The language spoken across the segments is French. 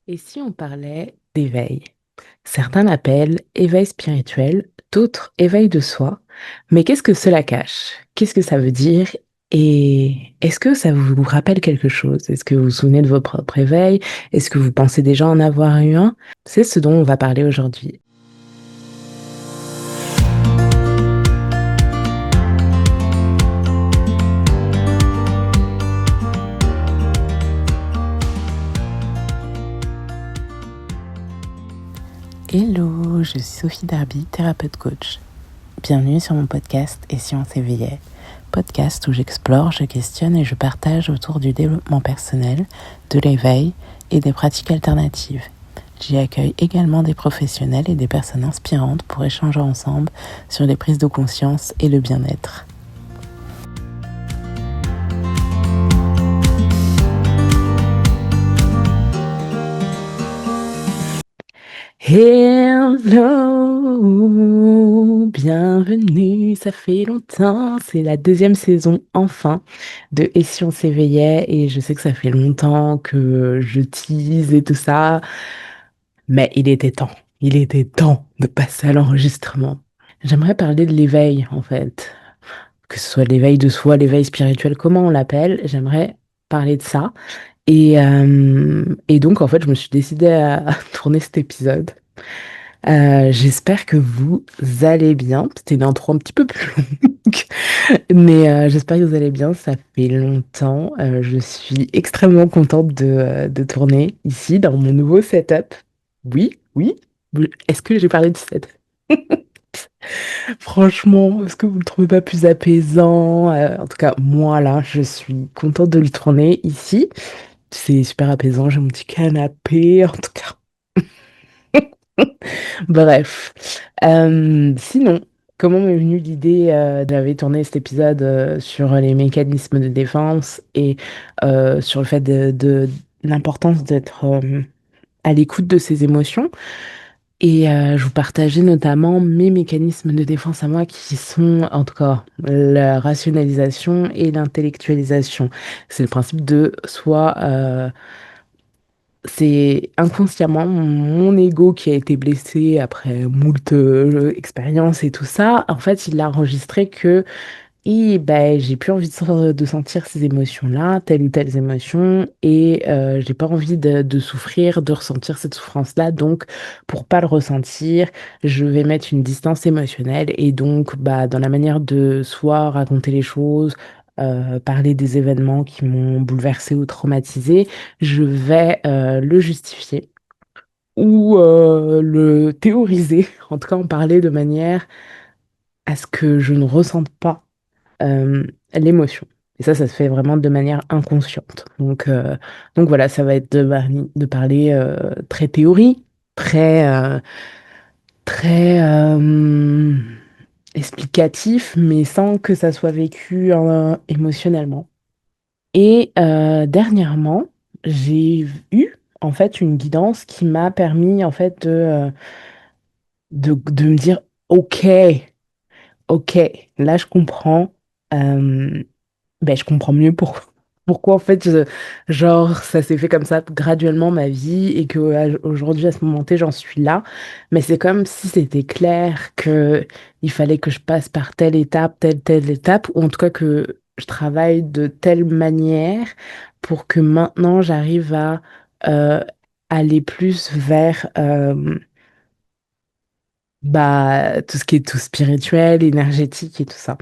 Et si on parlait d'éveil? Certains l'appellent éveil spirituel, d'autres éveil de soi. Mais qu'est-ce que cela cache? Qu'est-ce que ça veut dire? Et est-ce que ça vous rappelle quelque chose? Est-ce que vous vous souvenez de votre propre éveil? Est-ce que vous pensez déjà en avoir eu un? C'est ce dont on va parler aujourd'hui. Hello, je suis Sophie Darby, thérapeute coach. Bienvenue sur mon podcast Et si on s'éveillait? Podcast où j'explore, je questionne et je partage autour du développement personnel, de l'éveil et des pratiques alternatives. J'y accueille également des professionnels et des personnes inspirantes pour échanger ensemble sur les prises de conscience et le bien-être. Hello, bienvenue, ça fait longtemps, c'est la deuxième saison enfin de Et si on s'éveillait et je sais que ça fait longtemps que je tease et tout ça, mais il était temps de passer à l'enregistrement. J'aimerais parler de l'éveil en fait, que ce soit l'éveil de soi, l'éveil spirituel, comment on l'appelle, j'aimerais parler de ça. Et donc en fait je me suis décidée à tourner cet épisode. J'espère que vous allez bien. C'était une intro un petit peu plus longue, mais j'espère que vous allez bien. Ça fait longtemps. Je suis extrêmement contente de tourner ici dans mon nouveau setup. Oui, oui. Est-ce que j'ai parlé de setup? Franchement, est-ce que vous ne le trouvez pas plus apaisant? En tout cas, moi là, je suis contente de le tourner ici. C'est super apaisant. J'ai mon petit canapé. En tout cas. Bref. Sinon, comment m'est venue l'idée d'avoir tourné cet épisode sur les mécanismes de défense et sur le fait de l'importance d'être à l'écoute de ses émotions. Et je vous partageais notamment mes mécanismes de défense à moi qui sont, en tout cas, la rationalisation et l'intellectualisation. C'est le principe de soit c'est inconsciemment mon ego qui a été blessé après moult expériences et tout ça. En fait, il a enregistré que ben, j'ai plus envie de sentir ces émotions-là, telles ou telles émotions, et j'ai pas envie de souffrir, de ressentir cette souffrance-là. Donc, pour pas le ressentir, je vais mettre une distance émotionnelle. Et donc, bah, dans la manière de soit raconter les choses, parler des événements qui m'ont bouleversé ou traumatisé, je vais le justifier ou le théoriser, en tout cas en parler de manière à ce que je ne ressente pas euh, l'émotion. Et ça se fait vraiment de manière inconsciente. Donc voilà, ça va être de parler très théorie, très, très explicatif, mais sans que ça soit vécu émotionnellement. Et dernièrement, j'ai eu en fait une guidance qui m'a permis en fait de me dire, ok, ok, là je comprends. euh, ben, je comprends mieux pourquoi en fait genre ça s'est fait comme ça graduellement ma vie et que aujourd'hui à ce moment T j'en suis là, mais c'est comme si c'était clair que il fallait que je passe par telle étape, ou en tout cas que je travaille de telle manière pour que maintenant j'arrive à euh, aller plus vers bah tout ce qui est tout spirituel, énergétique et tout ça.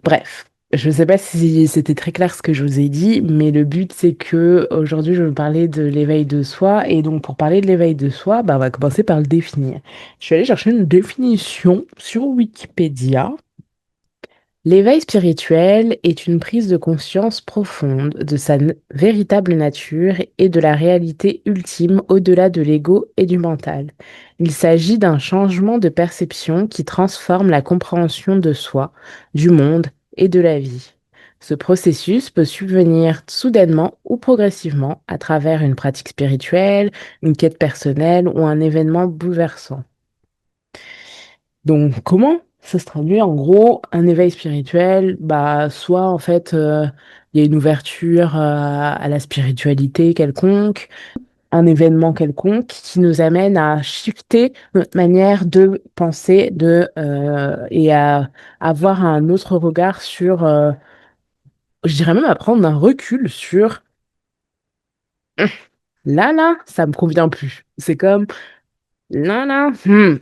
Bref, je ne sais pas si c'était très clair ce que je vous ai dit, mais le but c'est que aujourd'hui je vais vous parler de l'éveil de soi. Et donc pour parler de l'éveil de soi, bah, on va commencer par le définir. Je suis allée chercher une définition sur Wikipédia. L'éveil spirituel est une prise de conscience profonde de sa véritable nature et de la réalité ultime au-delà de l'ego et du mental. Il s'agit d'un changement de perception qui transforme la compréhension de soi, du monde et de la vie. Ce processus peut subvenir soudainement ou progressivement à travers une pratique spirituelle, une quête personnelle ou un événement bouleversant. Donc, comment ça se traduit? En gros, un éveil spirituel, bah, soit en fait, il y a une ouverture à la spiritualité quelconque, un événement quelconque qui nous amène à shifter notre manière de penser et à avoir un autre regard sur, je dirais même à prendre un recul sur, là, ça me convient plus. C'est comme, là,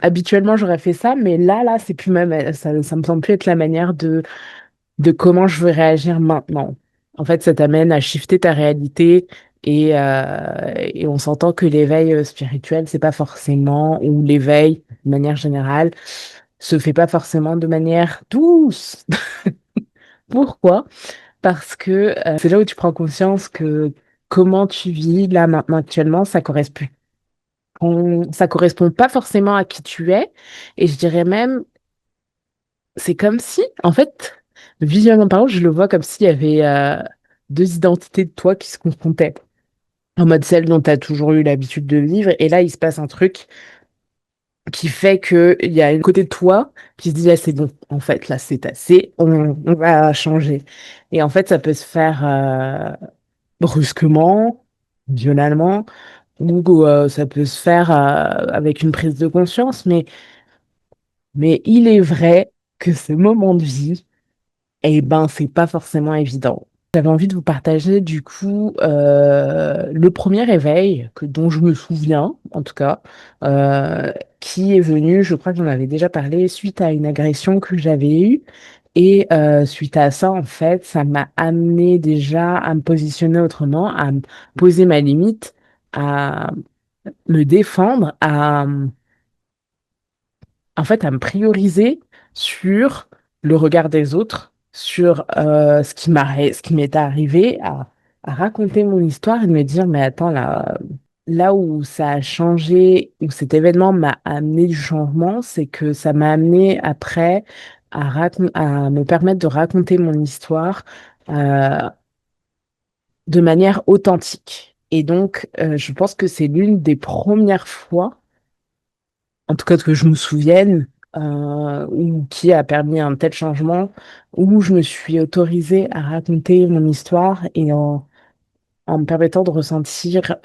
habituellement j'aurais fait ça, mais là, c'est plus même, ça me semble plus être la manière de comment je veux réagir maintenant. En fait, ça t'amène à shifter ta réalité et on s'entend que l'éveil spirituel, c'est pas forcément, ou l'éveil de manière générale, se fait pas forcément de manière douce. Pourquoi? Parce que c'est là où tu prends conscience que comment tu vis là maintenant actuellement, ça correspond pas forcément à qui tu es. Et je dirais même, c'est comme si, en fait, visuellement parlant, je le vois comme s'il y avait deux identités de toi qui se confrontaient. En mode celle dont tu as toujours eu l'habitude de vivre. Et là, il se passe un truc qui fait que il y a un côté de toi qui se dit, ah, c'est bon, en fait, là, c'est assez, on va changer. Et en fait, ça peut se faire brusquement, violemment, ou ça peut se faire avec une prise de conscience. Mais il est vrai que ce moment de vie, eh ben, c'est pas forcément évident. J'avais envie de vous partager du coup le premier éveil dont je me souviens, en tout cas, qui est venu, je crois que j'en avais déjà parlé, suite à une agression que j'avais eue. Et suite à ça, en fait, ça m'a amené déjà à me positionner autrement, à me poser ma limite, à me défendre, en fait, à me prioriser sur le regard des autres, sur ce qui m'est arrivé, à raconter mon histoire et de me dire, mais attends, là où ça a changé, où cet événement m'a amené du changement, c'est que ça m'a amené après à me permettre de raconter mon histoire euh, de manière authentique. Et donc, je pense que c'est l'une des premières fois en tout cas que je me souvienne, ou qui a permis un tel changement, où je me suis autorisée à raconter mon histoire en me permettant de ressentir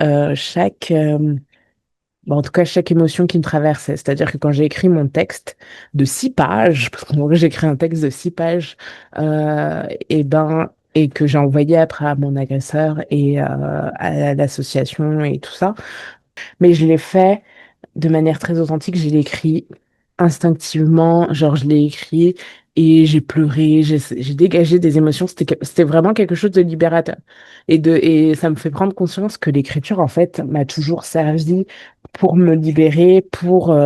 en tout cas chaque émotion qui me traversait. C'est-à-dire que quand j'ai écrit mon texte de 6 pages, parce qu'en vrai j'ai écrit un texte de 6 pages, et que j'ai envoyé après à mon agresseur et à l'association et tout ça, mais je l'ai fait de manière très authentique, je l'ai écrit instinctivement, genre je l'ai écrit et j'ai pleuré, j'ai dégagé des émotions, c'était vraiment quelque chose de libérateur. Et ça me fait prendre conscience que l'écriture, en fait, m'a toujours servi pour me libérer, pour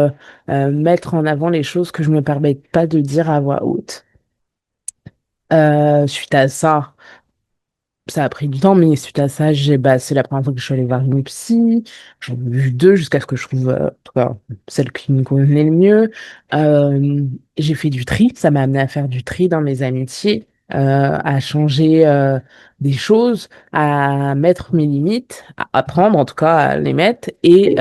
mettre en avant les choses que je me permets pas de dire à voix haute. Suite à ça, ça a pris du temps, mais suite à ça, c'est la première fois que je suis allée voir une psy. J'en ai vu deux jusqu'à ce que je trouve, en tout cas, celle qui me convenait le mieux. Euh, j'ai fait du tri. Ça m'a amené à faire du tri dans mes amitiés, à changer des choses, à mettre mes limites, à apprendre en tout cas à les mettre. Et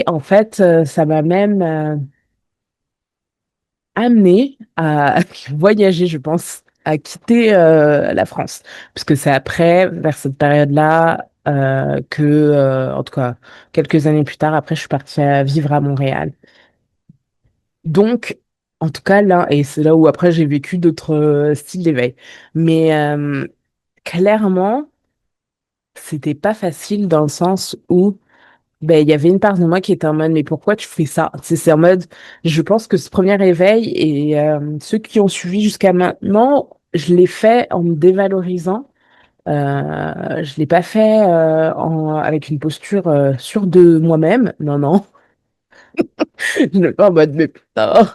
en fait, ça m'a même amené à voyager, je pense, à quitter la France. Parce que c'est après, vers cette période-là, en tout cas, quelques années plus tard, après, je suis partie à vivre à Montréal. Donc, en tout cas, là, et c'est là où après, j'ai vécu d'autres styles d'éveil. Mais clairement, c'était pas facile dans le sens où ben, il y avait une part de moi qui était en mode, mais pourquoi tu fais ça? C'est en mode, je pense que ce premier éveil et ceux qui ont suivi jusqu'à maintenant, je l'ai fait en me dévalorisant. Je l'ai pas fait avec une posture sûre de moi-même. Non, non. Je l'ai pas en mode, mais putain,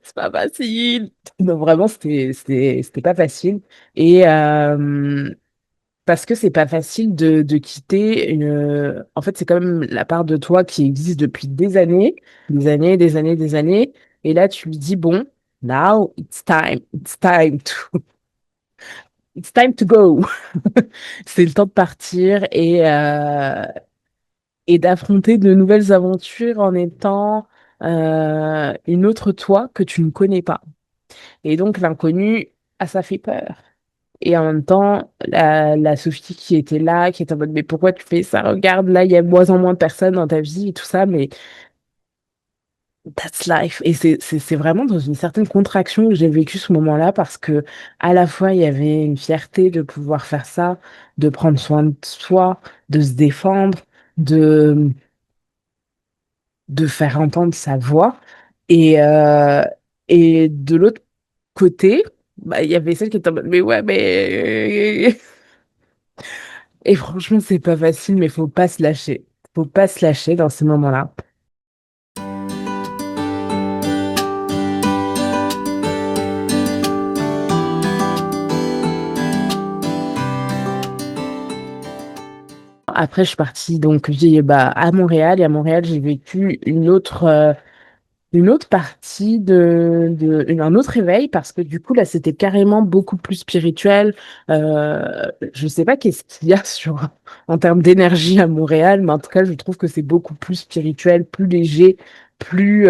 c'est pas facile. Non, vraiment, c'était pas facile. Et, parce que c'est pas facile de quitter une. En fait, c'est quand même la part de toi qui existe depuis des années, des années, des années. Et là, tu lui dis, bon, now it's time to go. C'est le temps de partir et d'affronter de nouvelles aventures en étant une autre toi que tu ne connais pas. Et donc, l'inconnu, ah, ça fait peur. Et en même temps, la Sophie qui était là, qui était en mode, mais pourquoi tu fais ça? Regarde, là, il y a de moins en moins de personnes dans ta vie et tout ça, mais that's life. Et c'est vraiment dans une certaine contraction que j'ai vécu ce moment-là parce que à la fois, il y avait une fierté de pouvoir faire ça, de prendre soin de soi, de se défendre, de, de faire entendre sa voix. Et, euh, et de l'autre côté, bah, il y avait celle qui était en mode, mais ouais, mais... Et franchement, c'est pas facile, mais faut pas se lâcher. Faut pas se lâcher dans ces moments-là. Après, je suis partie donc bah, à Montréal et à Montréal, j'ai vécu une autre partie un autre éveil parce que du coup là, c'était carrément beaucoup plus spirituel. Je sais pas qu'est-ce qu'il y a sur en termes d'énergie à Montréal, mais en tout cas, je trouve que c'est beaucoup plus spirituel, plus léger, plus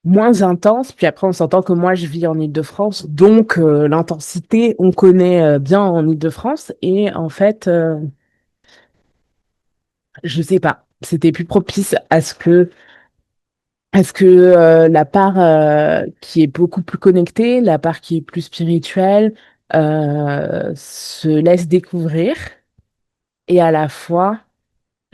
moins intense. Puis après, on s'entend que moi, je vis en Île-de-France, donc l'intensité, on connaît bien en Île-de-France et en fait. Je sais pas. C'était plus propice à ce que la part qui est beaucoup plus connectée, la part qui est plus spirituelle, se laisse découvrir et à la fois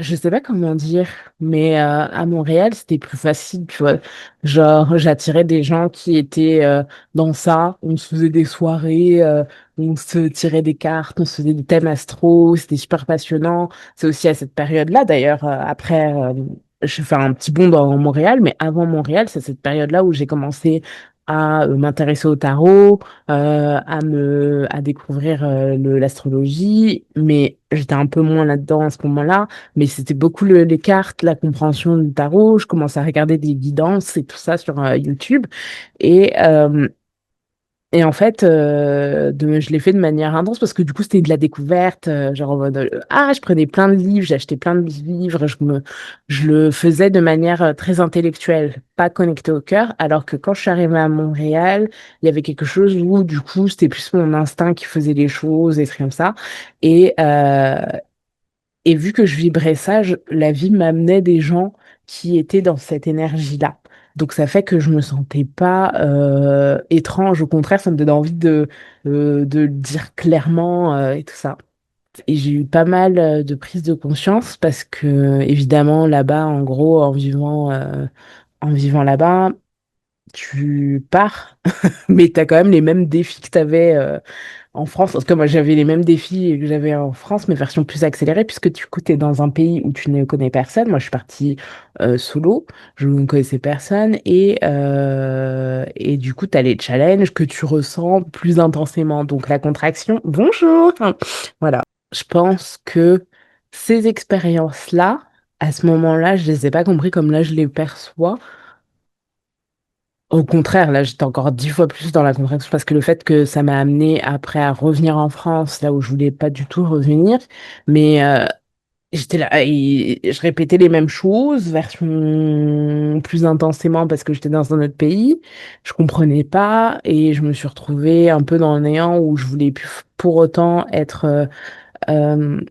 je sais pas comment dire, mais à Montréal, c'était plus facile, tu vois. Genre, j'attirais des gens qui étaient dans ça. On se faisait des soirées, on se tirait des cartes, on se faisait des thèmes astro. C'était super passionnant. C'est aussi à cette période-là, d'ailleurs, après, je fais un petit bond dans Montréal, mais avant Montréal, c'est cette période-là où j'ai commencé à m'intéresser au tarot, à découvrir l'astrologie, mais j'étais un peu moins là-dedans à ce moment-là. Mais c'était beaucoup les cartes, la compréhension du tarot. Je commençais à regarder des guidances et tout ça sur YouTube. Et, euh, et en fait, je l'ai fait de manière intense parce que du coup, c'était de la découverte. Genre, en mode, je prenais plein de livres, j'achetais plein de livres. Je le faisais de manière très intellectuelle, pas connectée au cœur. Alors que quand je suis arrivée à Montréal, il y avait quelque chose où, du coup, c'était plus mon instinct qui faisait les choses et trucs comme ça. Et, euh, et vu que je vibrais ça, la vie m'amenait des gens qui étaient dans cette énergie-là. Donc ça fait que je me sentais pas étrange. Au contraire, ça me donnait envie de le dire clairement et tout ça. Et j'ai eu pas mal de prises de conscience parce que évidemment là-bas, en gros, en vivant là-bas, tu pars, mais tu as quand même les mêmes défis que tu avais en France. En tout cas, moi, j'avais les mêmes défis que j'avais en France, mais version plus accélérée, puisque du coup, tu es dans un pays où tu ne connais personne. Moi, je suis partie solo, je ne connaissais personne, et du coup, tu as les challenges que tu ressens plus intensément. Donc, la contraction, bonjour! Voilà. Je pense que ces expériences-là, à ce moment-là, je les ai pas compris comme là, je les perçois. Au contraire, là, j'étais encore 10 fois plus dans la contraction parce que le fait que ça m'a amené après à revenir en France, là où je voulais pas du tout revenir, mais j'étais là et je répétais les mêmes choses, version plus intensément parce que j'étais dans un autre pays. Je comprenais pas et je me suis retrouvée un peu dans le néant où je voulais plus pour autant être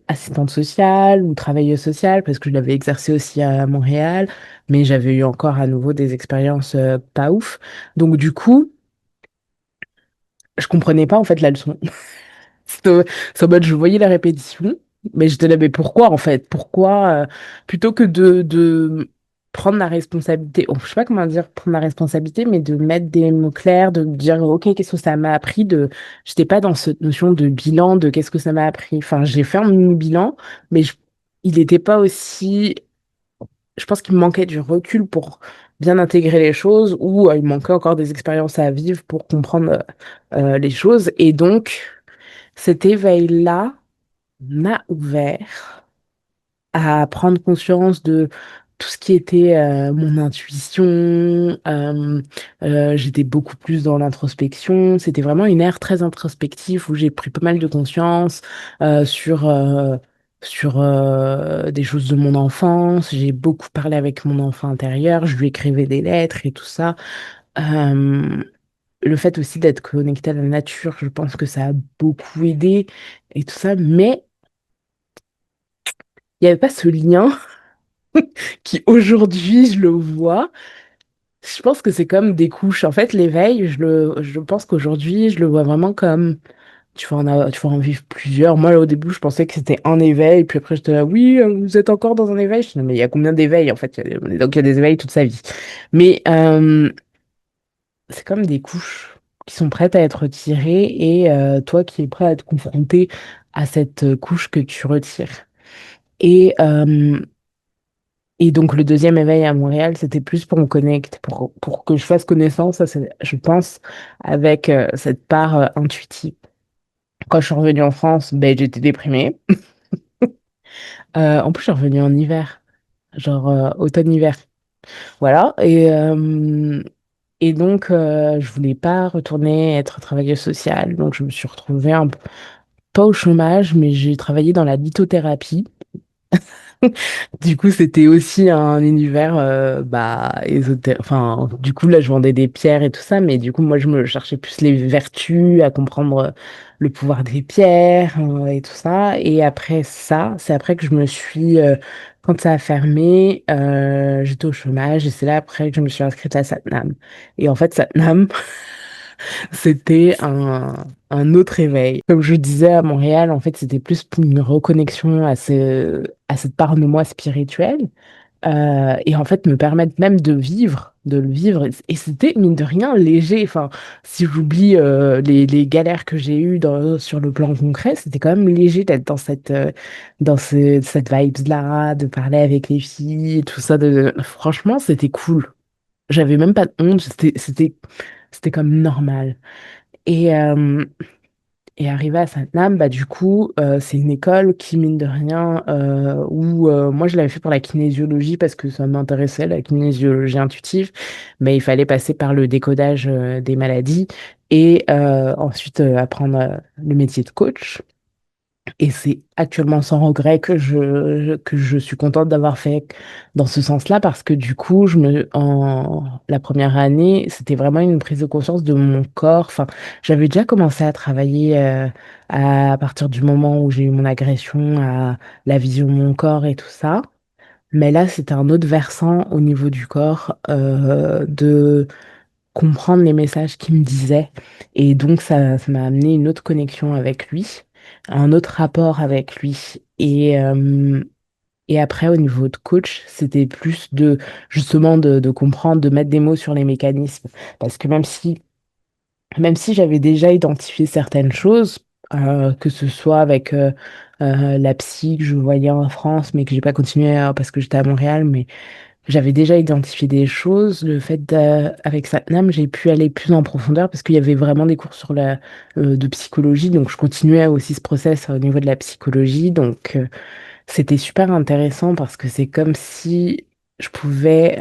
assistante sociale ou travailleuse sociale parce que je l'avais exercé aussi à Montréal, mais j'avais eu encore à nouveau des expériences pas ouf. Donc du coup, je comprenais pas en fait la leçon. C'est en mode, je voyais la répétition, mais j'étais là, mais pourquoi en fait? Pourquoi, plutôt que de prendre la responsabilité, oh, je sais pas comment dire, prendre la responsabilité, mais de mettre des mots clairs, de me dire, ok, qu'est-ce que ça m'a appris j'étais pas dans cette notion de bilan, de qu'est-ce que ça m'a appris. Enfin, j'ai fait un mini bilan, mais il n'était pas aussi, je pense qu'il me manquait du recul pour bien intégrer les choses, ou il me manquait encore des expériences à vivre pour comprendre les choses. Et donc, cet éveil-là m'a ouvert à prendre conscience de tout ce qui était mon intuition. J'étais beaucoup plus dans l'introspection. C'était vraiment une ère très introspective où j'ai pris pas mal de conscience sur des choses de mon enfance. J'ai beaucoup parlé avec mon enfant intérieur. Je lui écrivais des lettres et tout ça. Euh, le fait aussi d'être connecté à la nature, je pense que ça a beaucoup aidé et tout ça, mais il n'y avait pas ce lien qui aujourd'hui, je le vois. Je pense que c'est comme des couches. En fait, l'éveil, je pense qu'aujourd'hui, je le vois vraiment comme tu vas en vivre plusieurs. Moi, au début, je pensais que c'était un éveil, puis après, j'étais là, oui, vous êtes encore dans un éveil. Je dis, non, mais il y a combien d'éveils en fait? Donc, il y a des éveils toute sa vie. Mais c'est comme des couches qui sont prêtes à être tirées et toi qui es prêt à être confronté à cette couche que tu retires. Et, euh, et donc, le deuxième éveil à Montréal, c'était plus pour me connecter, pour que je fasse connaissance, ça, je pense, avec cette part intuitive. Quand je suis revenue en France, ben, j'étais déprimée. En plus, je suis revenue en hiver, genre automne-hiver. Voilà. Et donc, je voulais pas retourner être travailleuse sociale. Donc, je me suis retrouvée pas au chômage, mais j'ai travaillé dans la lithothérapie. Du coup, c'était aussi un univers bah, ésotérique. Enfin, du coup, là, je vendais des pierres et tout ça, mais du coup, moi, je me cherchais plus les vertus, à comprendre le pouvoir des pierres et tout ça. Et après ça, c'est après que je me suis, quand ça a fermé, j'étais au chômage et c'est là après que je me suis inscrite à Satnam. Et en fait, Satnam, c'était un autre éveil. Comme je disais à Montréal, en fait, c'était plus pour une reconnexion à cette part de moi spirituelle. Et en fait, me permettre même de le vivre. Et c'était, mine de rien, léger. Enfin, si j'oublie les galères que j'ai eues sur le plan concret, c'était quand même léger d'être cette vibes-là, de parler avec les filles, et tout ça. Franchement, c'était cool. J'avais même pas de honte, c'était comme normal. Et, euh, et arrivé à Saint-Nam, bah, du coup, c'est une école qui, mine de rien, où moi je l'avais fait pour la kinésiologie parce que ça m'intéressait, la kinésiologie intuitive, mais il fallait passer par le décodage des maladies et ensuite apprendre le métier de coach. Et c'est actuellement sans regret que je suis contente d'avoir fait dans ce sens-là parce que du coup, la première année, c'était vraiment une prise de conscience de mon corps. Enfin, j'avais déjà commencé à travailler à partir du moment où j'ai eu mon agression à la vision de mon corps et tout ça. Mais là, c'était un autre versant au niveau du corps de comprendre les messages qu'il me disait. Et donc, ça m'a amené une autre connexion avec lui, un autre rapport avec lui. Et après, au niveau de coach, c'était plus justement, de comprendre, de mettre des mots sur les mécanismes. Parce que même si j'avais déjà identifié certaines choses, que ce soit avec la psy que je voyais en France, mais que j'ai pas continué parce que j'étais à Montréal, mais j'avais déjà identifié des choses. Le fait avec Satnam, j'ai pu aller plus en profondeur parce qu'il y avait vraiment des cours de psychologie. Donc, je continuais aussi ce process au niveau de la psychologie. Donc, c'était super intéressant parce que c'est comme si je pouvais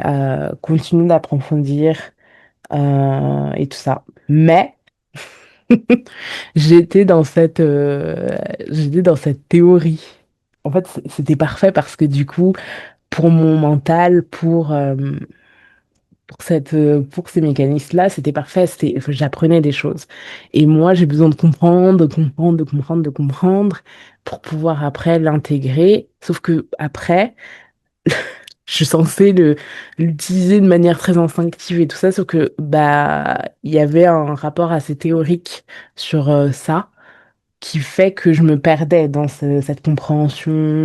continuer d'approfondir et tout ça. Mais j'étais dans j'étais dans cette théorie. En fait, c'était parfait parce que du coup, pour mon mental, pour ces mécanismes-là, c'était parfait. J'apprenais des choses. Et moi, j'ai besoin de comprendre, de comprendre, de comprendre, de comprendre pour pouvoir après l'intégrer. Sauf que après, je suis censée l'utiliser de manière très instinctive et tout ça. Sauf que, bah, il y avait un rapport assez théorique sur ça qui fait que je me perdais dans cette compréhension,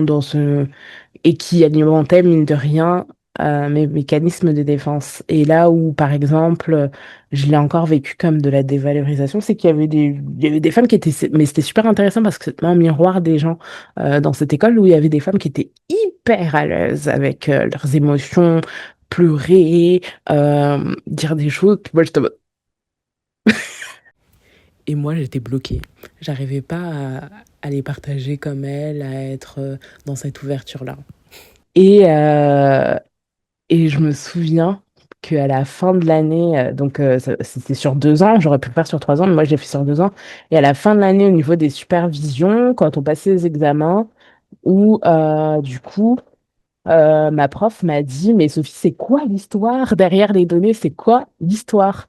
et qui alimentait, mine de rien, mes mécanismes de défense. Et là où, par exemple, je l'ai encore vécu comme de la dévalorisation, c'est il y avait des femmes qui étaient, mais c'était super intéressant parce que c'était un miroir des gens dans cette école où il y avait des femmes qui étaient hyper à l'aise avec leurs émotions, pleurer, dire des choses. Puis moi, et moi, j'étais bloquée. J'arrivais pas à les partager comme elle, à être dans cette ouverture-là. Et, euh, et je me souviens qu'à la fin de l'année, c'était sur 2 ans, j'aurais pu le faire sur 3 ans, mais moi, je l'ai fait sur 2 ans. Et à la fin de l'année, au niveau des supervisions, quand on passait les examens, où du coup, ma prof m'a dit, mais Sophie, c'est quoi l'histoire derrière les données? C'est quoi l'histoire?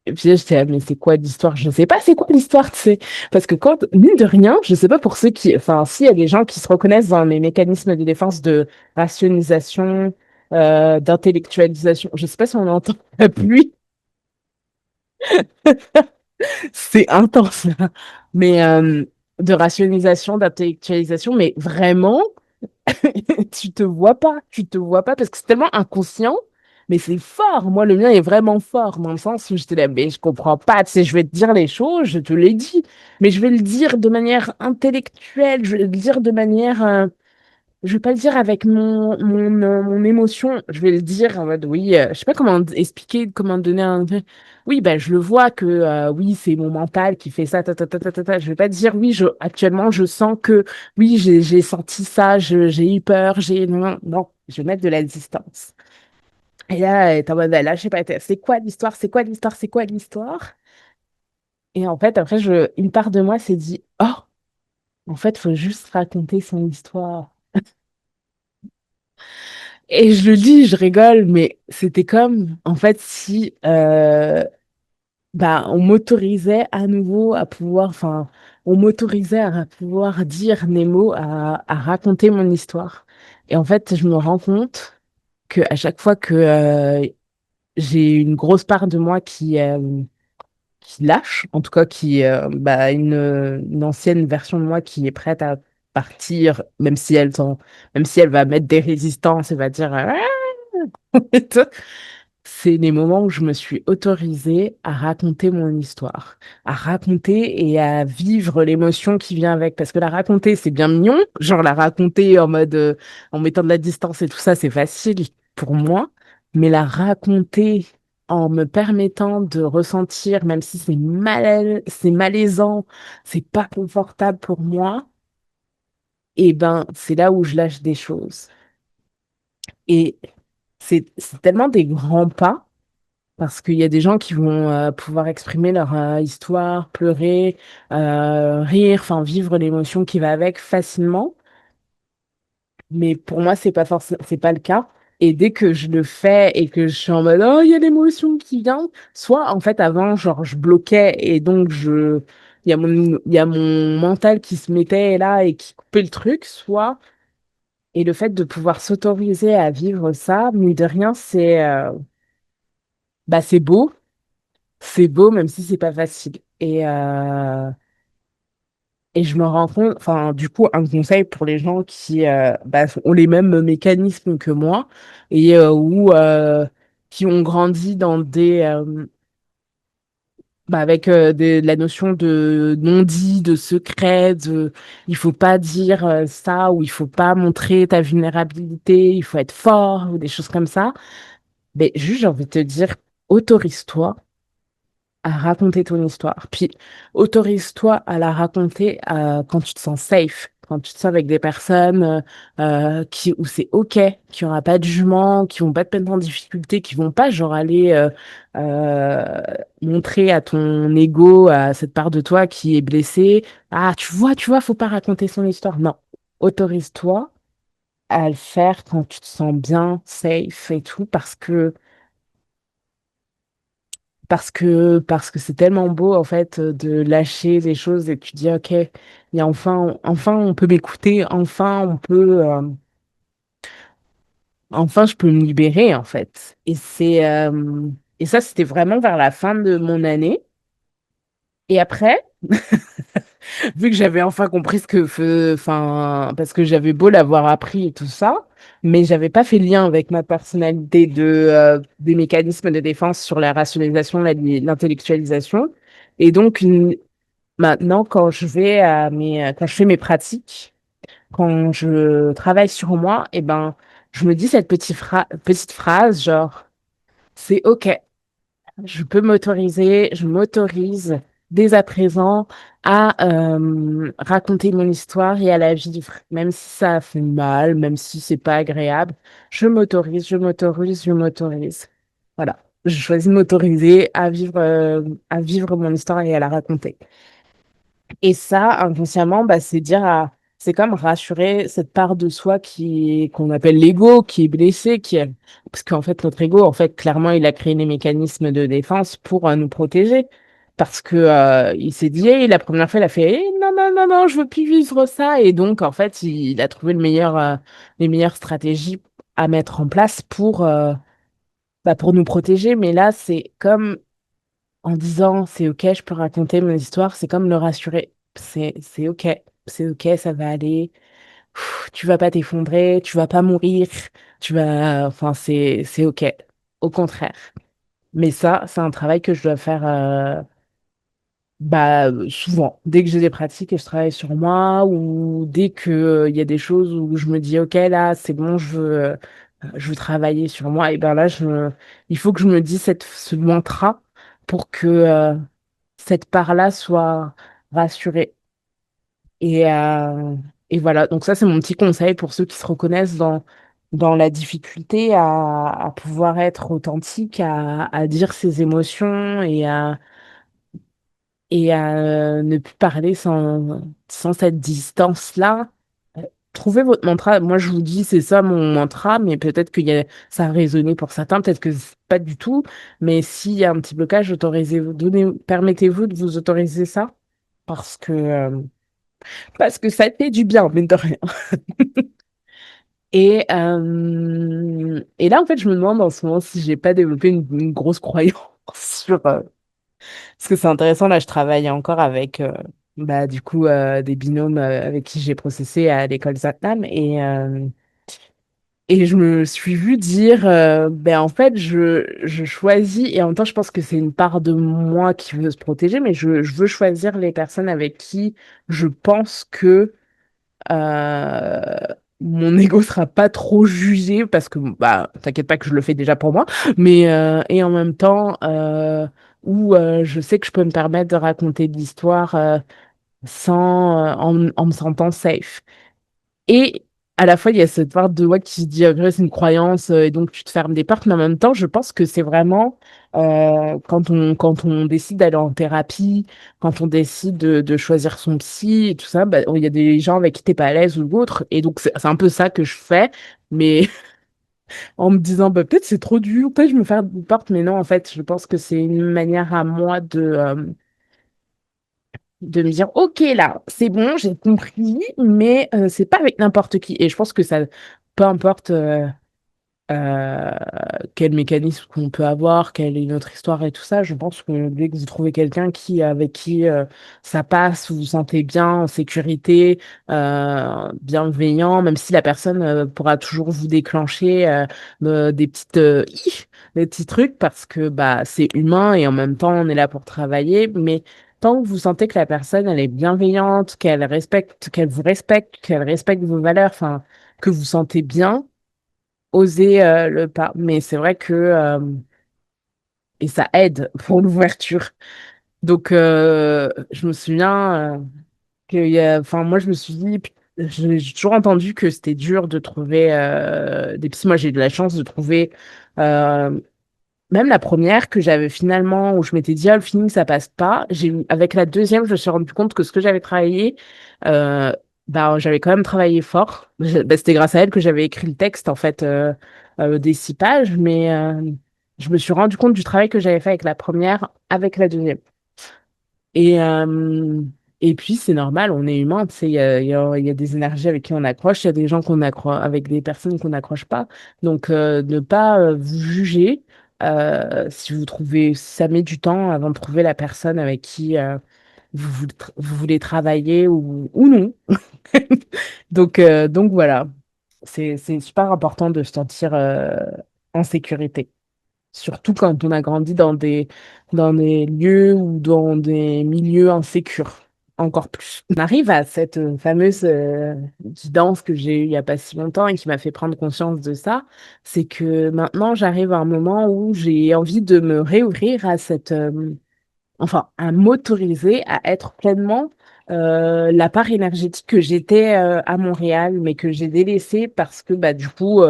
Et puis là, j'étais là, mais c'est quoi l'histoire? Je sais pas c'est quoi l'histoire, tu sais. Parce que quand, mine de rien, je sais pas pour ceux qui, enfin, s'il y a des gens qui se reconnaissent dans mes mécanismes de défense de rationalisation, d'intellectualisation, je sais pas si on entend la pluie, c'est intense, là. Mais, de rationalisation, d'intellectualisation, mais vraiment, tu te vois pas parce que c'est tellement inconscient, mais c'est fort. Moi, le mien est vraiment fort dans le sens où j'étais là, mais je comprends pas. Tu sais, je vais te dire les choses, je te l'ai dit, mais je vais le dire de manière intellectuelle, je vais le dire de manière, je vais pas le dire avec mon émotion, je vais le dire en mode oui, je sais pas comment expliquer, comment donner un. Oui, ben je le vois que oui, c'est mon mental qui fait ça, ta, ta, ta, ta, ta, ta. Je vais pas dire oui, actuellement je sens que oui, j'ai senti ça, j'ai eu peur, j'ai non, non, non, je vais mettre de la distance. Et là, t'es en mode, là, je sais pas, c'est quoi l'histoire, c'est quoi l'histoire, c'est quoi l'histoire? Et en fait, après, une part de moi s'est dit, oh, en fait, faut juste raconter son histoire. Et je le dis, je rigole, mais c'était comme, en fait, si bah, on m'autorisait à nouveau à pouvoir, enfin, on m'autorisait à pouvoir dire mes mots, à raconter mon histoire. Et en fait, je me rends compte que à chaque fois que j'ai une grosse part de moi qui lâche, en tout cas qui, bah, une ancienne version de moi qui est prête à partir, même si elle va mettre des résistances, elle va dire c'est les moments où je me suis autorisée à raconter mon histoire, à raconter et à vivre l'émotion qui vient avec. Parce que la raconter, c'est bien mignon, genre la raconter en mode, en mettant de la distance et tout ça, c'est facile pour moi. Mais la raconter en me permettant de ressentir, même si c'est malaisant, c'est pas confortable pour moi, et ben, c'est là où je lâche des choses. Et c'est tellement des grands pas. Parce qu'il y a des gens qui vont pouvoir exprimer leur histoire, pleurer, rire, enfin vivre l'émotion qui va avec facilement. Mais pour moi, c'est pas forcément, c'est pas le cas. Et dès que je le fais et que je suis en mode oh il y a l'émotion qui vient, soit en fait avant genre je bloquais et donc il y a mon mental qui se mettait là et qui coupait le truc, soit et le fait de pouvoir s'autoriser à vivre ça, mine de rien, bah c'est beau. C'est beau, même si c'est pas facile. Et je me rends compte, enfin, du coup, un conseil pour les gens qui bah, ont les mêmes mécanismes que moi et qui ont grandi dans bah, avec la notion de non-dit, de secret, il faut pas dire ça ou il faut pas montrer ta vulnérabilité, il faut être fort ou des choses comme ça. Mais juste, j'ai envie de te dire, autorise-toi à raconter ton histoire. Puis autorise-toi à la raconter quand tu te sens safe, quand tu te sens avec des personnes où c'est OK, qui aura pas de jugement, qui vont pas te mettre en difficulté, qui vont pas genre aller euh, montrer à ton ego, à cette part de toi qui est blessée, ah tu vois, faut pas raconter son histoire. Non, autorise-toi à le faire quand tu te sens bien, safe et tout, parce que c'est tellement beau en fait de lâcher les choses et tu dis ok il y a enfin on peut m'écouter enfin on peut enfin je peux me libérer en fait et ça c'était vraiment vers la fin de mon année et après vu que j'avais enfin compris ce que enfin parce que j'avais beau l'avoir appris et tout ça mais j'avais pas fait le lien avec ma personnalité des mécanismes de défense sur la rationalisation l'intellectualisation et donc maintenant, quand je fais mes pratiques, quand je travaille sur moi, eh ben, je me dis cette petite phrase, genre, c'est OK, je m'autorise dès à présent à raconter mon histoire et à la vivre, même si ça fait mal, même si c'est pas agréable. Je m'autorise, je m'autorise. Voilà. Je choisis de m'autoriser à vivre mon histoire et à la raconter. Et ça, inconsciemment, bah, c'est comme rassurer cette part de soi qu'on appelle l'ego, qui est blessé, parce qu'en fait, notre ego, en fait, clairement, il a créé des mécanismes de défense pour nous protéger. Parce que il s'est dit, hey, la première fois, il a fait, hey, non, non, non, non, je veux plus vivre ça. Et donc, en fait, il a trouvé les meilleures stratégies à mettre en place pour nous protéger. Mais là, c'est comme en disant, c'est OK, je peux raconter mon histoire, c'est comme le rassurer. C'est OK, ça va aller. Tu vas pas t'effondrer, tu vas pas mourir, enfin, c'est OK. Au contraire. Mais ça, c'est un travail que je dois faire, souvent. Dès que j'ai des pratiques et je travaille sur moi, ou dès que, il y a des choses où je me dis, OK, là, c'est bon, je veux travailler sur moi, et ben là, il faut que je me dise ce mantra pour que, cette part-là soit rassurée. Et, euh, et voilà, donc ça, c'est mon petit conseil pour ceux qui se reconnaissent dans la difficulté à pouvoir être authentique, à dire ses émotions et à ne plus parler sans cette distance-là. Euh, Trouvez votre mantra. Moi, je vous dis, c'est ça mon mantra, mais peut-être ça a résonné pour certains, peut-être que pas du tout. Mais s'il y a un petit blocage, permettez-vous de vous autoriser ça parce que ça fait du bien, mine de rien. Et là, en fait, je me demande en ce moment si j'ai pas développé une grosse croyance sur. Parce que c'est intéressant, là, je travaille encore avec, du coup, des binômes avec qui j'ai processé à l'école Zatnam. Et je me suis vue dire, en fait, je choisis, et en même temps, je pense que c'est une part de moi qui veut se protéger, mais je veux choisir les personnes avec qui je pense que euh, mon ego sera pas trop jugé parce que t'inquiète pas que je le fais déjà pour moi, mais et en même temps où je sais que je peux me permettre de raconter de l'histoire en me sentant safe. Et à la fois, il y a cette part de moi qui se dit, après, c'est une croyance, et donc tu te fermes des portes, mais en même temps, je pense que c'est vraiment quand on décide d'aller en thérapie, quand on décide de choisir son psy et tout ça, il y a des gens avec qui t'es pas à l'aise ou autre, et donc c'est un peu ça que je fais, mais en me disant, peut-être c'est trop dur, peut-être je me ferme des portes, mais non, en fait, je pense que c'est une manière à moi de me dire, OK, là, c'est bon, j'ai compris, mais c'est pas avec n'importe qui. Et je pense que ça, peu importe euh, quel mécanisme qu'on peut avoir, quelle est notre histoire et tout ça, je pense que dès que vous trouvez quelqu'un avec qui ça passe, vous vous sentez bien, en sécurité, bienveillant, même si la personne pourra toujours vous déclencher des petits trucs parce que c'est humain et en même temps on est là pour travailler, mais tant que vous sentez que la personne elle est bienveillante, qu'elle respecte vos valeurs, enfin que vous sentez bien, oser le pas. Mais c'est vrai que et ça aide pour l'ouverture. Donc je me souviens enfin moi je me suis dit, j'ai toujours entendu que c'était dur de trouver des psys. Moi j'ai eu de la chance de trouver euh, même la première que j'avais finalement, où je m'étais dit, ah, le feeling, ça passe pas. Avec la deuxième, je me suis rendu compte que ce que j'avais travaillé, euh, j'avais quand même travaillé fort. C'était grâce à elle que j'avais écrit le texte, en fait, des 6 pages, mais je me suis rendu compte du travail que j'avais fait avec la première, avec la deuxième. Et, euh, et puis, c'est normal, on est humain, tu sais, il y a des énergies avec qui on accroche, il y a des gens qu'on accroche, avec des personnes qu'on n'accroche pas. Donc, ne pas vous juger si vous trouvez, si ça met du temps avant de trouver la personne avec qui vous voulez travailler ou non. Donc voilà, c'est super important de se sentir en sécurité. Surtout quand on a grandi dans des lieux ou dans des milieux insécures, encore plus. On arrive à cette fameuse guidance que j'ai eue il n'y a pas si longtemps et qui m'a fait prendre conscience de ça, c'est que maintenant j'arrive à un moment où j'ai envie de me réouvrir enfin, à m'autoriser à être pleinement la part énergétique que j'étais à Montréal, mais que j'ai délaissée parce que du coup,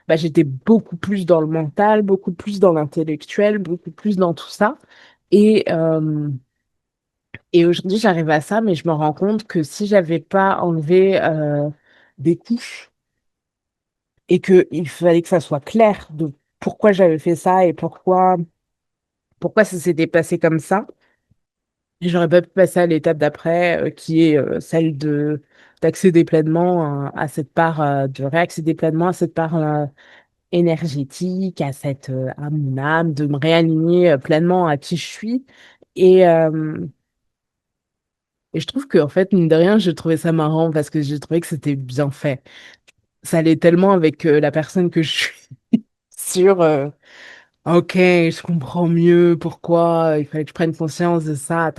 j'étais beaucoup plus dans le mental, beaucoup plus dans l'intellectuel, beaucoup plus dans tout ça. Et, Et aujourd'hui, j'arrive à ça, mais je me rends compte que si j'avais pas enlevé des couches et que il fallait que ça soit clair de pourquoi j'avais fait ça et pourquoi ça s'était passé comme ça, j'aurais pas pu passer à l'étape d'après, qui est celle de d'accéder pleinement à cette part, de réaccéder pleinement à cette part énergétique, à mon âme, de me réaligner pleinement à qui je suis. Et, euh, et je trouve que, en fait, mine de rien, je trouvais ça marrant parce que j'ai trouvé que c'était bien fait. Ça allait tellement avec la personne que je suis sur, ok, je comprends mieux pourquoi il fallait que je prenne conscience de ça,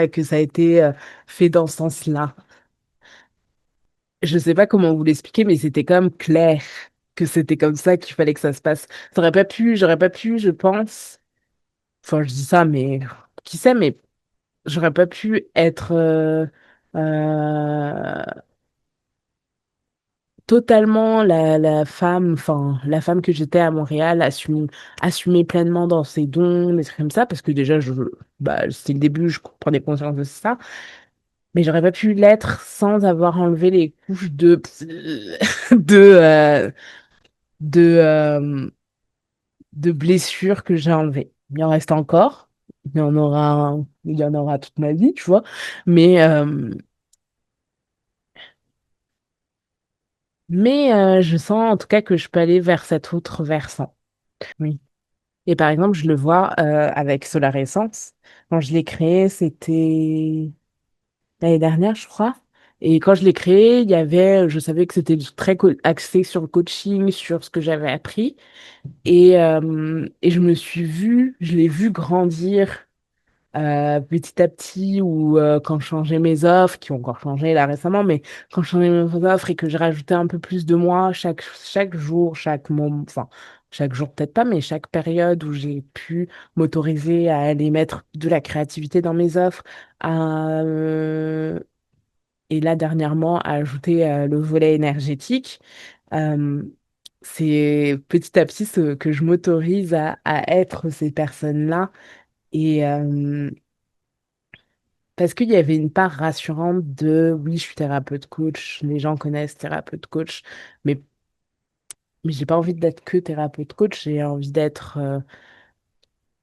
et que ça a été fait dans ce sens-là. Je sais pas comment vous l'expliquer, mais c'était quand même clair que c'était comme ça qu'il fallait que ça se passe. J'aurais pas pu, je pense. Enfin, je dis ça, mais qui sait, mais j'aurais pas pu être euh, totalement la femme que j'étais à Montréal, assumer pleinement dans ses dons, des trucs comme ça, parce que déjà, bah, c'était le début, je prenais conscience de ça, mais j'aurais pas pu l'être sans avoir enlevé les couches de, de, euh, de blessures que j'ai enlevées. Il en reste encore, il y en aura toute ma vie, tu vois, mais, euh, mais je sens en tout cas que je peux aller vers cet autre versant. Oui. Et par exemple, je le vois avec Solar Essence. Quand je l'ai créé, c'était l'année dernière, je crois. Et quand je l'ai créé, je savais que c'était très axé sur le coaching, sur ce que j'avais appris. Et je l'ai vu grandir petit à petit, ou quand je changeais mes offres, qui ont encore changé là récemment, mais quand je changeais mes offres et que je rajoutais un peu plus de moi chaque jour, chaque moment, enfin, chaque jour peut-être pas, mais chaque période où j'ai pu m'autoriser à aller mettre de la créativité dans mes offres, à, et là dernièrement à ajouter le volet énergétique. euh, c'est petit à petit que je m'autorise à être ces personnes-là. Et, parce qu'il y avait une part rassurante de oui, je suis thérapeute coach, les gens connaissent thérapeute coach, mais, mais j'ai pas envie d'être que thérapeute coach, j'ai envie d'être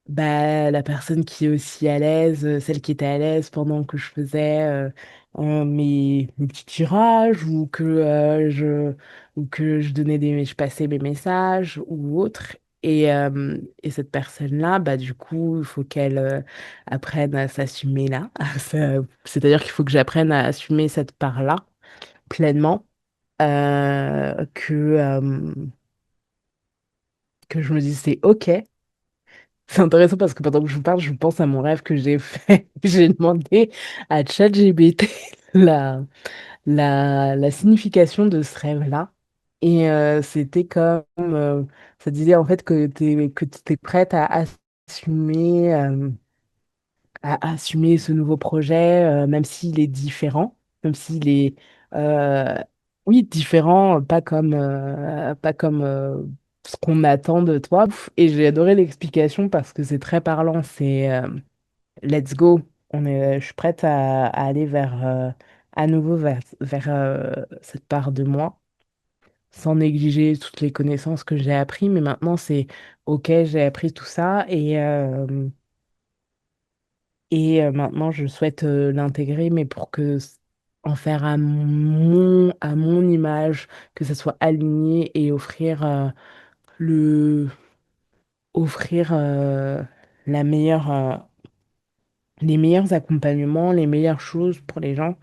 bah, la personne qui est aussi à l'aise, celle qui était à l'aise pendant que je faisais mes petits tirages, ou que je passais mes messages ou autre. Et cette personne-là, bah, du coup, il faut qu'elle apprenne à s'assumer là. C'est-à-dire qu'il faut que j'apprenne à assumer cette part-là pleinement. euh, que, euh, que je me dis c'est OK. C'est intéressant parce que pendant que je vous parle, je pense à mon rêve que j'ai fait. J'ai demandé à ChatGPT la signification de ce rêve-là. Et c'était comme, ça disait en fait que tu étais prête assumer, à assumer ce nouveau projet, même s'il est différent, même s'il est, euh, oui, différent, pas comme ce qu'on attend de toi. Et j'ai adoré l'explication parce que c'est très parlant. C'est let's go. Je suis prête à aller à nouveau vers cette part de moi, sans négliger toutes les connaissances que j'ai appris. Mais maintenant, c'est OK, j'ai appris tout ça et maintenant, je souhaite l'intégrer, mais pour en faire à mon image, que ça soit aligné et le, offrir la meilleure, les meilleurs accompagnements, les meilleures choses pour les gens,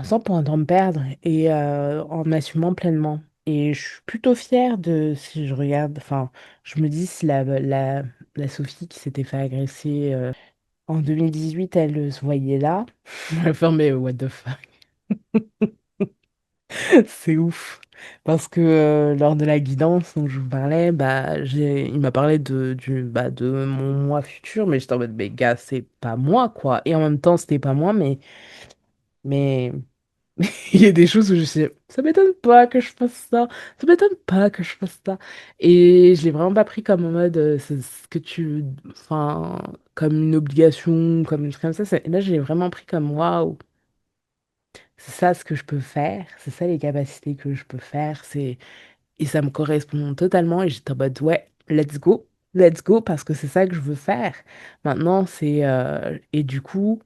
sans pour autant me perdre et en m'assumant pleinement. Et je suis plutôt fière de, si je regarde, enfin, je me dis si la Sophie qui s'était fait agresser en 2018, elle se voyait là. Enfin, mais what the fuck, c'est ouf. Parce que lors de la guidance dont je vous parlais, bah, il m'a parlé de mon moi futur, mais j'étais en mode, mais gars, c'est pas moi, quoi. Et en même temps, c'était pas moi, mais il y a des choses où je sais, ça m'étonne pas que je fasse ça, ça m'étonne pas que je fasse ça. Et je l'ai vraiment pas pris comme en mode, c'est ce que tu. Enfin. comme une obligation, comme un truc comme ça. Là, j'ai vraiment pris comme waouh, c'est ça ce que je peux faire, c'est ça les capacités que je peux faire, et ça me correspond totalement. Et j'étais en mode ouais, let's go, parce que c'est ça que je veux faire. Maintenant, et du coup,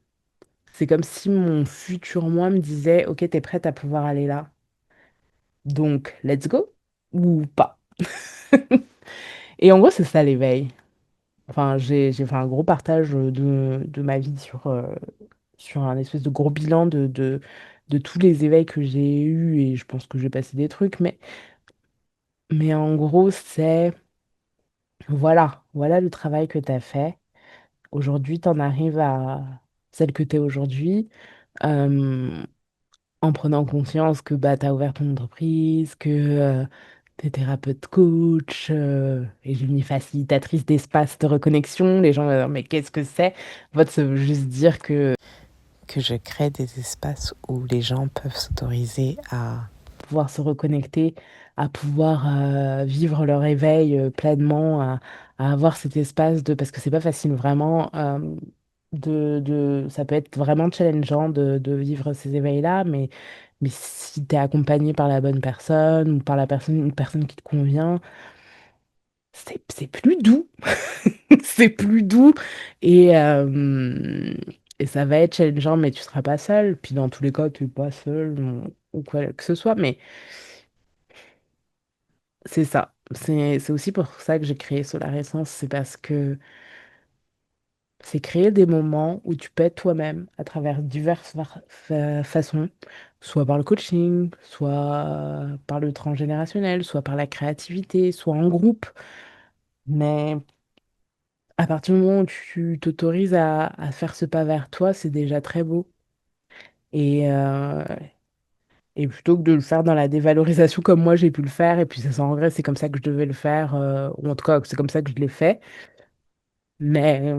c'est comme si mon futur moi me disait, ok, t'es prête à pouvoir aller là, donc let's go ou pas. Et en gros, c'est ça l'éveil. Enfin, j'ai fait un gros partage de ma vie sur un espèce de gros bilan de tous les éveils que j'ai eus et je pense que j'ai passé des trucs, mais en gros, voilà le travail que tu as fait. Aujourd'hui, tu en arrives à celle que tu es aujourd'hui euh, en prenant conscience que bah, tu as ouvert ton entreprise, que tu es thérapeute coach et j'ai mis facilitatrice d'espace de reconnexion. Les gens vont dire, mais qu'est-ce que c'est? En fait, ça veut juste dire que je crée des espaces où les gens peuvent s'autoriser à pouvoir se reconnecter, à pouvoir vivre leur éveil pleinement, à avoir cet espace parce que c'est pas facile vraiment, ça peut être vraiment challengeant de vivre ces éveils-là, mais si tu es accompagné par la bonne personne ou par une personne qui te convient, c'est plus doux. C'est plus doux et, euh, et ça va être challengeant, mais tu seras pas seul. Puis dans tous les cas, tu n'es pas seul ou quoi que ce soit. Mais c'est ça. C'est aussi pour ça que j'ai créé Solar Essence. C'est parce que c'est créer des moments où tu peux être toi-même à travers diverses façons, soit par le coaching, soit par le transgénérationnel, soit par la créativité, soit en groupe. Mais à partir du moment où tu t'autorises à faire ce pas vers toi, c'est déjà très beau. Et, euh, et plutôt que de le faire dans la dévalorisation comme moi j'ai pu le faire, et puis ça sans regret, c'est comme ça que je devais le faire, ou en tout cas c'est comme ça que je l'ai fait. Mais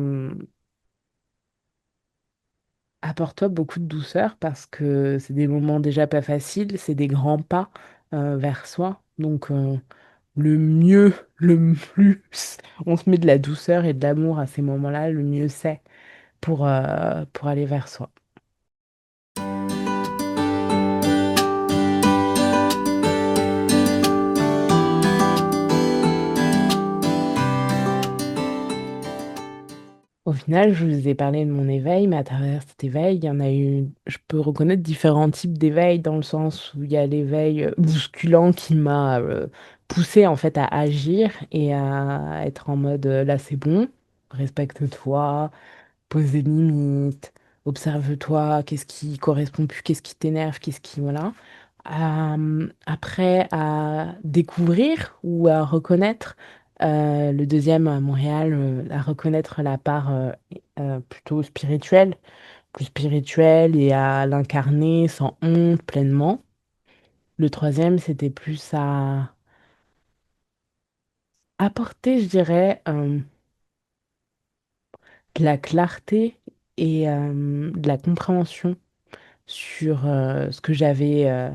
apporte-toi beaucoup de douceur parce que c'est des moments déjà pas faciles, c'est des grands pas vers soi. Donc le mieux, le plus on se met de la douceur et de l'amour à ces moments-là, le mieux c'est pour aller vers soi. Au final, je vous ai parlé de mon éveil, mais à travers cet éveil, il y en a eu. Je peux reconnaître différents types d'éveil dans le sens où il y a l'éveil bousculant qui m'a poussé en fait à agir et à être en mode là c'est bon, respecte-toi, pose des limites, observe-toi, qu'est-ce qui correspond plus, qu'est-ce qui t'énerve, qu'est-ce qui voilà. Après, à découvrir ou à reconnaître le deuxième à Montréal, à reconnaître la part plutôt spirituelle, plus spirituelle et à l'incarner sans honte pleinement. Le troisième, c'était plus à apporter, je dirais, de la clarté et de la compréhension sur ce que j'avais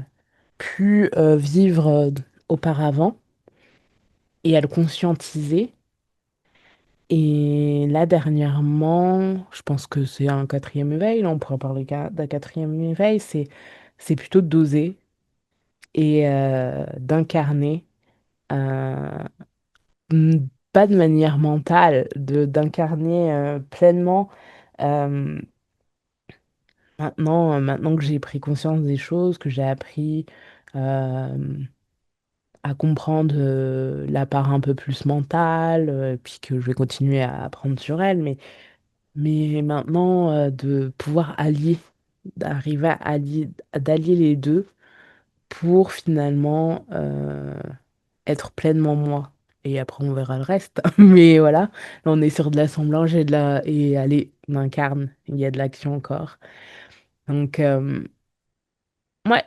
pu vivre auparavant et à le conscientiser. Et là, dernièrement, je pense que c'est un quatrième éveil, là, on pourrait parler d'un quatrième éveil, c'est plutôt d'oser et d'incarner, euh, pas de manière mentale, d'incarner pleinement. euh, maintenant que j'ai pris conscience des choses, que j'ai appris euh, à comprendre la part un peu plus mentale, puis que je vais continuer à apprendre sur elle, mais maintenant de pouvoir d'arriver d'allier les deux pour finalement être pleinement moi. Et après, on verra le reste. Mais voilà, là, on est sur de l'assemblage et allez, on incarne. Il y a de l'action encore. Donc, ouais,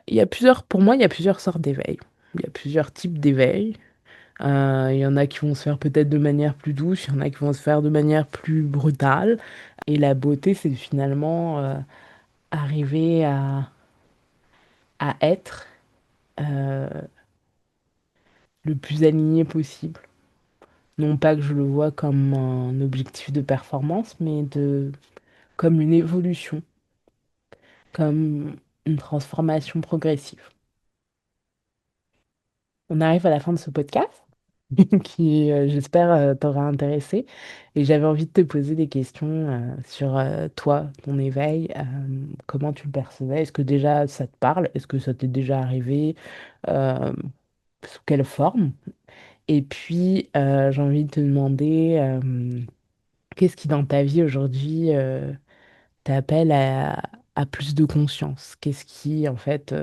pour moi, il y a plusieurs sortes d'éveil. Il y a plusieurs types d'éveil. Il y en a qui vont se faire peut-être de manière plus douce, il y en a qui vont se faire de manière plus brutale. Et la beauté, c'est finalement arriver à être euh, le plus aligné possible Non pas que je le vois comme un objectif de performance, mais comme une évolution, comme une transformation progressive. On arrive à la fin de ce podcast qui, j'espère, t'aura intéressé. Et j'avais envie de te poser des questions sur toi, ton éveil, comment tu le percevais. Est-ce que déjà ça te parle? Est-ce que ça t'est déjà arrivé? Euh, Sous quelle forme? Et puis, j'ai envie de te demander, qu'est-ce qui dans ta vie aujourd'hui t'appelle à plus de conscience? Qu'est-ce qui, en fait,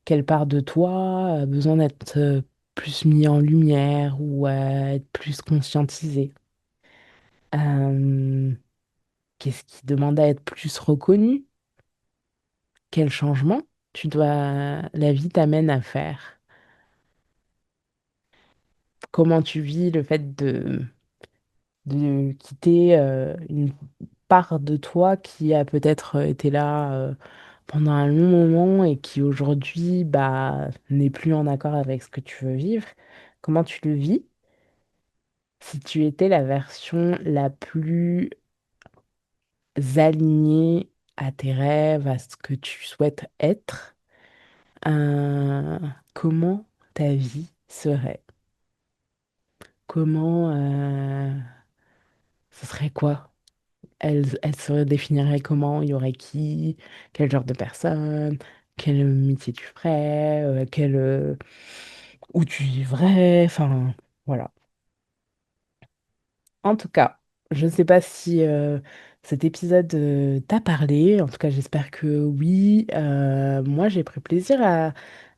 quelle part de toi a besoin d'être plus mis en lumière ou être plus conscientisé? Euh, Qu'est-ce qui demande à être plus reconnu? Quel changement la vie t'amène à faire? Comment tu vis le fait de quitter une part de toi qui a peut-être été là pendant un long moment et qui aujourd'hui bah, n'est plus en accord avec ce que tu veux vivre? Comment tu le vis? Si tu étais la version la plus alignée à tes rêves, à ce que tu souhaites être, euh, comment ta vie serait? Comment ce serait quoi? Elle se définirait comment? Il y aurait qui? Quel genre de personne? Quel métier tu ferais? Où tu vivrais? Enfin, voilà. En tout cas, je ne sais pas si cet épisode t'a parlé. En tout cas, j'espère que oui. Moi, j'ai pris plaisir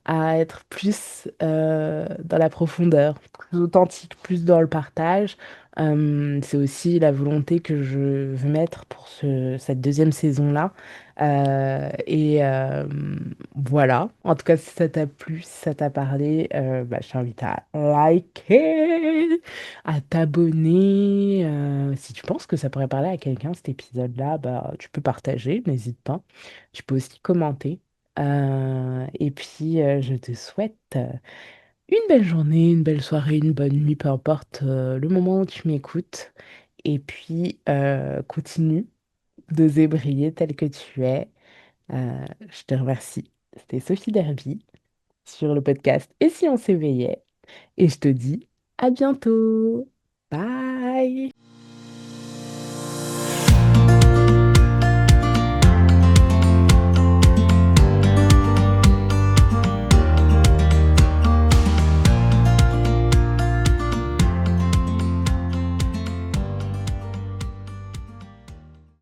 à être plus dans la profondeur, plus authentique, plus dans le partage. C'est aussi la volonté que je veux mettre pour cette deuxième saison-là. Voilà. En tout cas, si ça t'a plu, si ça t'a parlé, bah, je t'invite à liker, à t'abonner. Si tu penses que ça pourrait parler à quelqu'un, cet épisode-là, bah, tu peux partager, n'hésite pas. Tu peux aussi commenter. Et puis, je te souhaite une belle journée, une belle soirée, une bonne nuit, peu importe le moment où tu m'écoutes. Et puis, continue d'oser briller tel que tu es. Je te remercie. C'était Sophie Derby sur le podcast Et si on s'éveillait? Et je te dis à bientôt. Bye!